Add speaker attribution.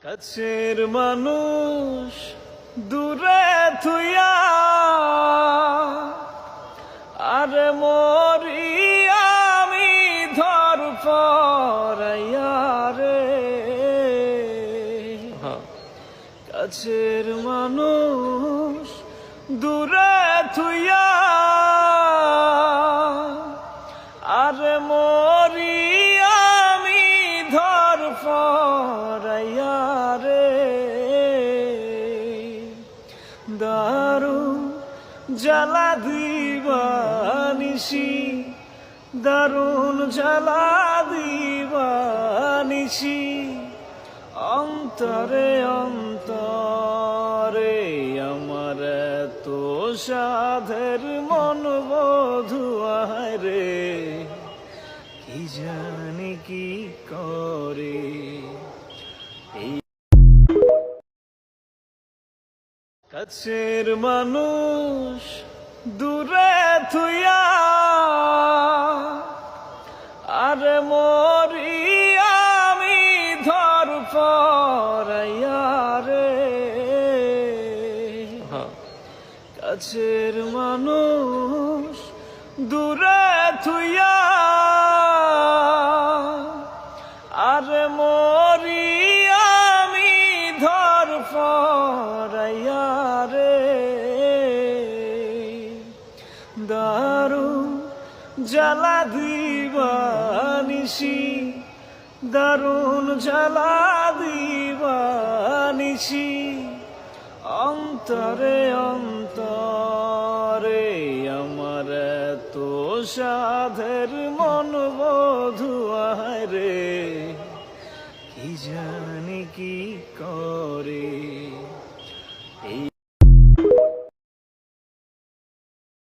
Speaker 1: কাছের মানুষ দূরে থুইয়া আরে মরি আমি ধর পরাইয়া রে। কাছের মানুষ দূরে থুইয়া আরে মরি আমি ধর পরাইয়া রে। দারুণ জ্বালা দিবানিসি, দারুণ জ্বালা দিবানিসি, অন্তরে অন্তরে আমার তো সাধের মন বধুয়ায় রে। কি জানি কি করে এই কাছের মানুষ দূরে থুইয়া আরে মরি আমি ধর পরাইয়া রে। কাছের মানুষ দূরে থুইয়া আরে মরি আমি ধর পরাইয়া রে। দারুণ জ্বালা দিবানিসি, দারুণ জ্বালা দিবানিসি, অন্তরে অন্তরে আমার তো সাধের মন বধুয়ায় রে। কি জানি কি